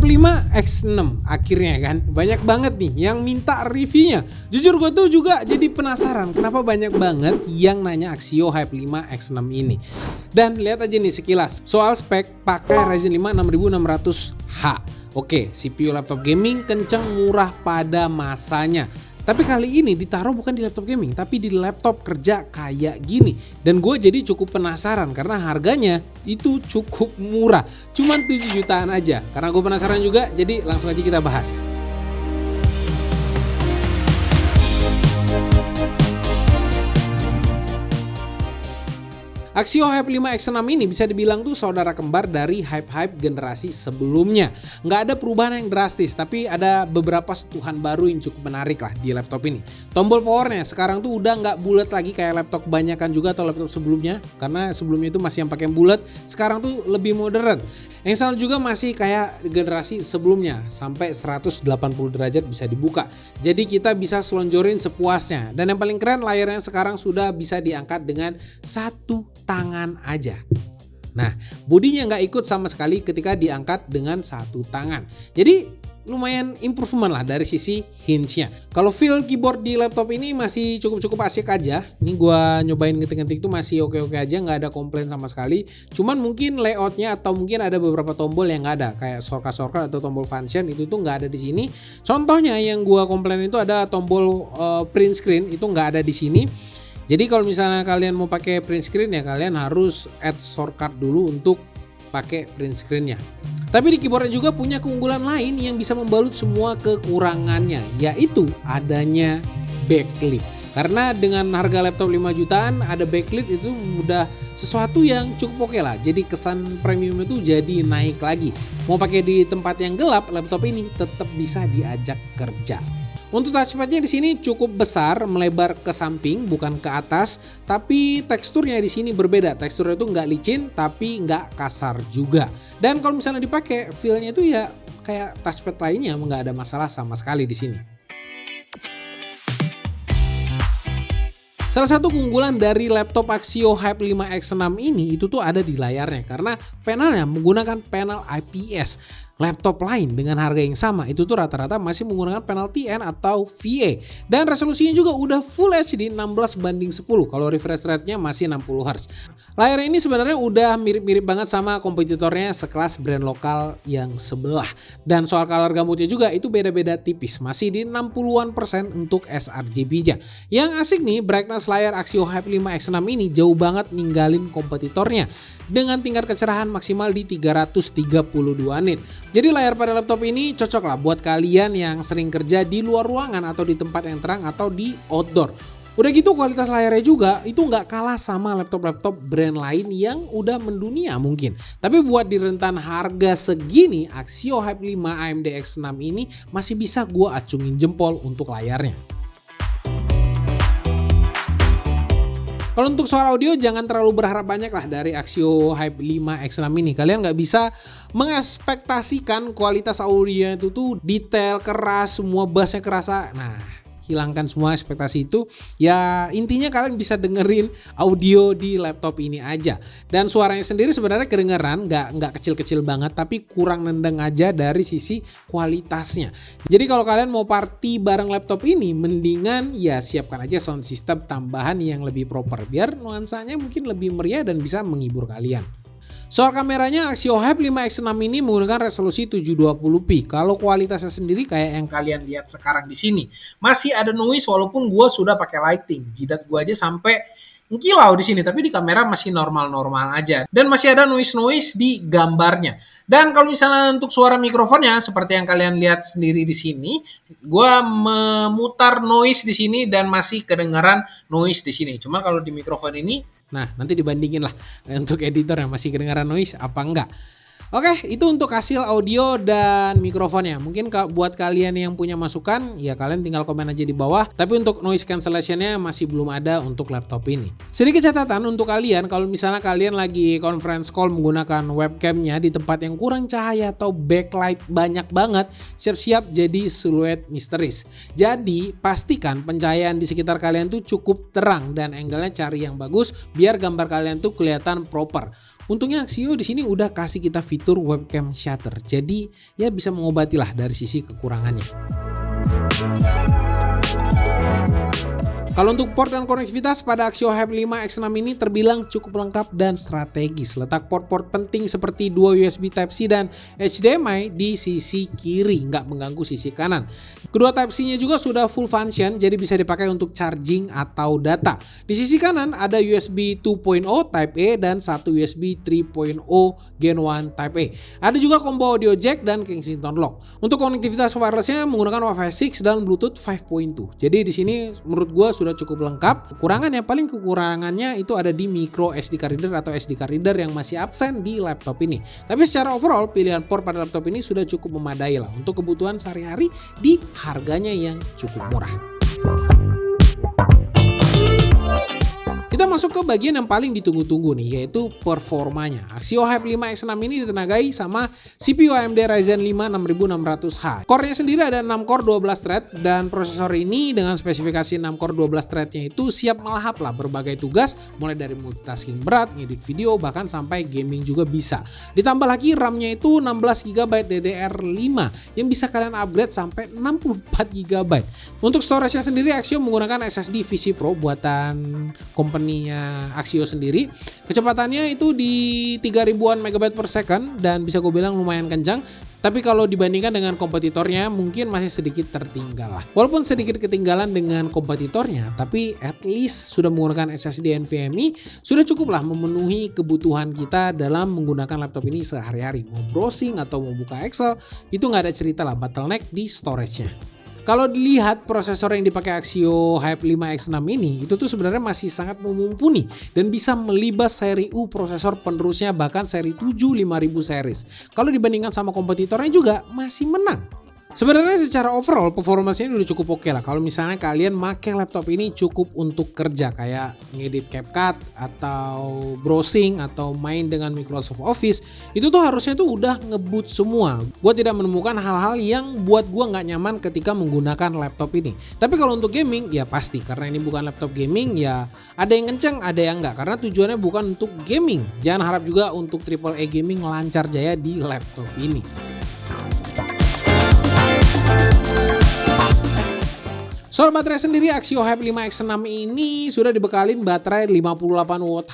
Hype 5 X6 akhirnya kan banyak banget nih yang minta reviewnya. Jujur gue tuh juga jadi penasaran kenapa banyak banget yang nanya Axio Hype 5 X6 ini. Dan lihat aja nih sekilas soal spek, pakai Ryzen 5 6600H. Oke, CPU laptop gaming kenceng, murah pada masanya. Tapi kali ini ditaruh bukan di laptop gaming, tapi di laptop kerja kayak gini. Dan gue jadi cukup penasaran karena harganya itu cukup murah. Cuman 7 jutaan aja. Karena gue penasaran juga, jadi langsung aja kita bahas. Axio Hype 5 X6 ini bisa dibilang tuh saudara kembar dari hype-hype generasi sebelumnya. Nggak ada perubahan yang drastis, tapi ada beberapa sentuhan baru yang cukup menarik lah di laptop ini. Tombol powernya sekarang tuh udah nggak bulat lagi kayak laptop kebanyakan juga atau laptop sebelumnya. Karena sebelumnya itu masih yang pakai bulat, sekarang tuh lebih modern. Install juga masih kayak generasi sebelumnya, sampai 180 derajat bisa dibuka. Jadi kita bisa selonjorin sepuasnya. Dan yang paling keren, layarnya sekarang sudah bisa diangkat dengan satu tangan aja. Nah, bodinya nggak ikut sama sekali ketika diangkat dengan satu tangan. Jadi lumayan improvement lah dari sisi hinge-nya. Kalau feel keyboard di laptop ini masih cukup asik aja. Ini gua nyobain ngetik-ngetik tuh masih oke-oke aja, nggak ada komplain sama sekali. Cuman mungkin layoutnya atau mungkin ada beberapa tombol yang nggak ada, kayak shortcut atau tombol function itu tuh nggak ada di sini. Contohnya yang gua komplain itu ada tombol print screen, itu nggak ada di sini. Jadi kalau misalnya kalian mau pakai print screen ya kalian harus add shortcut dulu untuk pakai print screen-nya. Tapi di keyboardnya juga punya keunggulan lain yang bisa membalut semua kekurangannya, yaitu adanya backlit. Karena dengan harga laptop 5 jutaan ada backlit itu udah sesuatu yang cukup oke lah. Jadi kesan premium itu jadi naik lagi. Mau pakai di tempat yang gelap, laptop ini tetap bisa diajak kerja. Untuk touchpadnya di sini cukup besar, melebar ke samping bukan ke atas, tapi teksturnya di sini berbeda. Teksturnya itu nggak licin tapi nggak kasar juga. Dan kalau misalnya dipakai, feel-nya itu ya kayak touchpad lainnya, nggak ada masalah sama sekali di sini. Salah satu keunggulan dari laptop Axio Hype 5 X6 ini itu tuh ada di layarnya karena panelnya menggunakan panel IPS. Laptop lain dengan harga yang sama itu tuh rata-rata masih menggunakan panel TN atau VA. Dan resolusinya juga udah Full HD 16:10 kalau refresh rate-nya masih 60 Hz. Layar ini sebenarnya udah mirip-mirip banget sama kompetitornya sekelas brand lokal yang sebelah. Dan soal color gamutnya juga itu beda-beda tipis, masih di 60% untuk sRGB-nya. Yang asik nih, brightness layar Axio Hype 5 X6 ini jauh banget ninggalin kompetitornya dengan tingkat kecerahan maksimal di 332 nit. Jadi layar pada laptop ini cocok lah buat kalian yang sering kerja di luar ruangan atau di tempat yang terang atau di outdoor. Udah gitu kualitas layarnya juga itu nggak kalah sama laptop-laptop brand lain yang udah mendunia mungkin. Tapi buat di rentan harga segini, Axio Hype 5 AMD X6 ini masih bisa gua acungin jempol untuk layarnya. Kalau untuk soal audio jangan terlalu berharap banyak lah dari Axio Hype 5 X6 ini. Kalian nggak bisa mengekspektasikan kualitas audionya itu tuh detail, keras, semua bassnya kerasa. Nah, hilangkan semua ekspektasi itu. Ya intinya kalian bisa dengerin audio di laptop ini aja. Dan suaranya sendiri sebenarnya kedengeran nggak kecil-kecil banget, tapi kurang nendang aja dari sisi kualitasnya. Jadi kalau kalian mau party bareng laptop ini, mendingan ya siapkan aja sound system tambahan yang lebih proper biar nuansanya mungkin lebih meriah dan bisa menghibur kalian. Soal kameranya, Axio Hype 5 X6 ini menggunakan resolusi 720p. Kalau kualitasnya sendiri kayak yang kalian lihat sekarang di sini, masih ada noise walaupun gua sudah pakai lighting. Jidat gua aja sampai ngilau di sini, tapi di kamera masih normal-normal aja. Dan masih ada noise-noise di gambarnya. Dan kalau misalnya untuk suara mikrofonnya seperti yang kalian lihat sendiri di sini, gua memutar noise di sini dan masih kedengaran noise di sini. Cuma kalau di mikrofon ini, nah nanti dibandingin lah untuk editor yang masih kedengaran noise apa enggak. Oke, itu untuk hasil audio dan mikrofonnya. Mungkin buat kalian yang punya masukan, ya kalian tinggal komen aja di bawah. Tapi untuk noise cancellation-nya masih belum ada untuk laptop ini. Sedikit catatan untuk kalian, kalau misalnya kalian lagi conference call menggunakan webcamnya di tempat yang kurang cahaya atau backlight banyak banget, siap-siap jadi siluet misteris. Jadi, pastikan pencahayaan di sekitar kalian tuh cukup terang dan angle-nya cari yang bagus biar gambar kalian tuh kelihatan proper. Untungnya Axio di sini udah kasih kita fitur webcam shutter, jadi ya bisa mengobati lah dari sisi kekurangannya. Kalau untuk port dan konektivitas pada Axio Hype 5 X6 ini terbilang cukup lengkap dan strategis. Letak port-port penting seperti dua USB Type-C dan HDMI di sisi kiri, nggak mengganggu sisi kanan. Kedua Type-C-nya juga sudah full function, jadi bisa dipakai untuk charging atau data. Di sisi kanan ada USB 2.0 Type A dan satu USB 3.0 Gen 1 Type A. Ada juga combo audio jack dan Kensington lock. Untuk konektivitas wirelessnya menggunakan Wi-Fi 6 dan Bluetooth 5.2. Jadi di sini menurut gua sudah cukup lengkap. Kekurangannya itu ada di micro SD card reader atau SD card reader yang masih absen di laptop ini. Tapi secara overall pilihan port pada laptop ini sudah cukup memadai lah untuk kebutuhan sehari-hari di harganya yang cukup murah. Kita masuk ke bagian yang paling ditunggu-tunggu nih, yaitu performanya. Axio Hype 5 X6 ini ditenagai sama CPU AMD Ryzen 5 6600H. Core-nya sendiri ada 6 core 12 thread, dan prosesor ini dengan spesifikasi 6 core 12 thread-nya itu siap melahap lah berbagai tugas, mulai dari multitasking berat, ngedit video, bahkan sampai gaming juga bisa. Ditambah lagi RAM-nya itu 16 GB DDR5 yang bisa kalian upgrade sampai 64 GB. Untuk storage-nya sendiri Axio menggunakan SSD VC Pro buatan company Axio sendiri. Kecepatannya itu di 3000-an MB per second dan bisa gue bilang lumayan kencang. Tapi kalau dibandingkan dengan kompetitornya mungkin masih sedikit tertinggal lah. Walaupun sedikit ketinggalan dengan kompetitornya, tapi at least sudah menggunakan SSD NVMe, sudah cukup lah memenuhi kebutuhan kita dalam menggunakan laptop ini sehari-hari. Mau browsing atau mau buka Excel, itu nggak ada cerita lah bottleneck di storage-nya. Kalau dilihat prosesor yang dipakai Axio Hype 5 X6 ini, itu tuh sebenarnya masih sangat mumpuni dan bisa melibas seri U prosesor penerusnya, bahkan seri 7 5000 series. Kalau dibandingkan sama kompetitornya juga masih menang. Sebenarnya secara overall performanya udah cukup oke lah. Kalau misalnya kalian make laptop ini cukup untuk kerja kayak ngedit CapCut atau browsing atau main dengan Microsoft Office, itu tuh harusnya tuh udah ngebut semua. Gue tidak menemukan hal-hal yang buat gue nggak nyaman ketika menggunakan laptop ini. Tapi kalau untuk gaming ya pasti, karena ini bukan laptop gaming ya ada yang kenceng ada yang enggak, karena tujuannya bukan untuk gaming. Jangan harap juga untuk AAA gaming lancar jaya di laptop ini. Soal baterai sendiri, Axio Hype 5 X6 ini sudah dibekalin baterai 58 Wh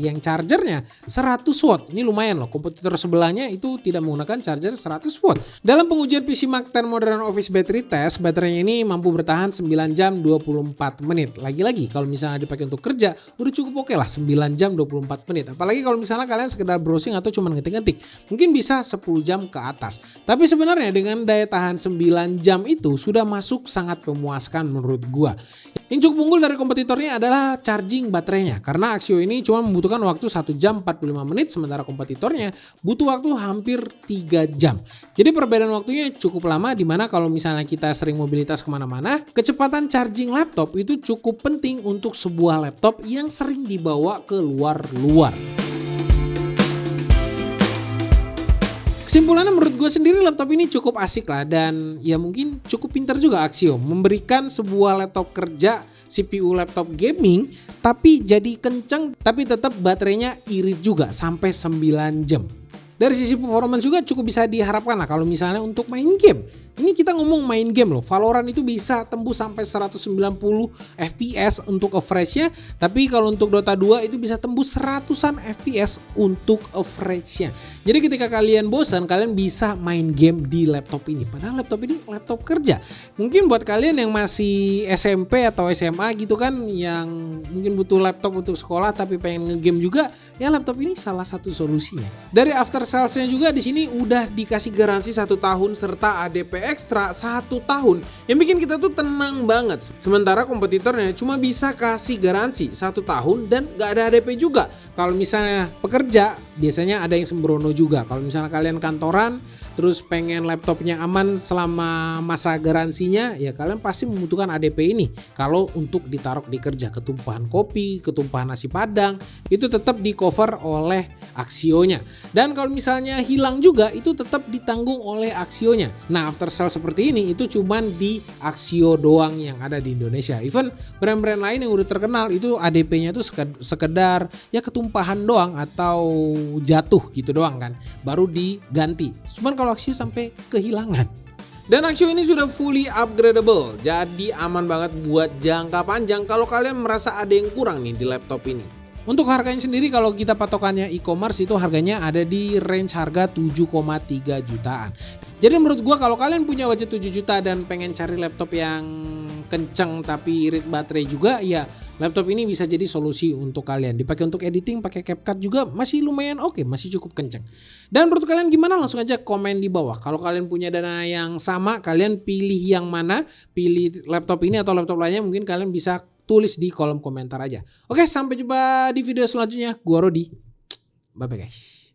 yang chargernya 100 Watt. Ini lumayan loh, kompetitor sebelahnya itu tidak menggunakan charger 100 Watt. Dalam pengujian PC Mark 10 Modern Office Battery Test, baterainya ini mampu bertahan 9 jam 24 menit. Lagi-lagi kalau misalnya dipakai untuk kerja, udah cukup oke lah 9 jam 24 menit. Apalagi kalau misalnya kalian sekedar browsing atau cuma ngetik-ngetik, mungkin bisa 10 jam ke atas. Tapi sebenarnya dengan daya tahan 9 jam itu sudah masuk sangat memuaskan menurut gua. Yang cukup unggul dari kompetitornya adalah charging baterainya, karena Axio ini cuma membutuhkan waktu 1 jam 45 menit, sementara kompetitornya butuh waktu hampir 3 jam. Jadi perbedaan waktunya cukup lama, dimana kalau misalnya kita sering mobilitas kemana-mana, kecepatan charging laptop itu cukup penting untuk sebuah laptop yang sering dibawa ke luar-luar. Kesimpulannya menurut gue sendiri laptop ini cukup asik lah, dan ya mungkin cukup pintar juga Axio memberikan sebuah laptop kerja CPU laptop gaming tapi jadi kenceng, tapi tetap baterainya irit juga sampai 9 jam. Dari sisi performance juga cukup bisa diharapkan lah kalau misalnya untuk main game. Ini kita ngomong main game loh, Valorant itu bisa tembus sampai 190 FPS untuk average-nya, tapi kalau untuk Dota 2 itu bisa tembus 100-an FPS untuk average-nya. Jadi ketika kalian bosan, kalian bisa main game di laptop ini. Padahal laptop ini laptop kerja. Mungkin buat kalian yang masih SMP atau SMA gitu kan, yang mungkin butuh laptop untuk sekolah tapi pengen nge-game juga, ya laptop ini salah satu solusinya. Dari after sales-nya juga di sini udah dikasih garansi 1 tahun serta ADP ekstra 1 tahun yang bikin kita tuh tenang banget. Sementara kompetitornya cuma bisa kasih garansi 1 tahun dan gak ada ADP juga. Kalau misalnya pekerja biasanya ada yang sembrono juga. Kalau misalnya kalian kantoran terus pengen laptopnya aman selama masa garansinya, ya kalian pasti membutuhkan ADP ini. Kalau untuk ditaruh di kerja, ketumpahan kopi, ketumpahan nasi padang, itu tetap di cover oleh Axio-nya. Dan kalau misalnya hilang juga, itu tetap ditanggung oleh Axio-nya. Nah, after sale seperti ini itu cuman di Axio doang yang ada di Indonesia. Even brand-brand lain yang udah terkenal itu ADP-nya tuh sekedar ya ketumpahan doang atau jatuh gitu doang kan, baru diganti. Cuman kalau Axio sampai kehilangan. Dan Axio ini sudah fully upgradable, jadi aman banget buat jangka panjang kalau kalian merasa ada yang kurang nih di laptop ini. Untuk harganya sendiri kalau kita patokannya e-commerce itu harganya ada di range harga 7,3 jutaan. Jadi menurut gua kalau kalian punya budget 7 juta dan pengen cari laptop yang kenceng tapi irit baterai juga, ya laptop ini bisa jadi solusi untuk kalian. Dipakai untuk editing, pakai CapCut juga masih lumayan oke, masih cukup kenceng. Dan menurut kalian gimana? Langsung aja komen di bawah. Kalau kalian punya dana yang sama, kalian pilih yang mana? Pilih laptop ini atau laptop lainnya, mungkin kalian bisa tulis di kolom komentar aja. Oke, sampai jumpa di video selanjutnya. Gua Rodi. Bye bye guys.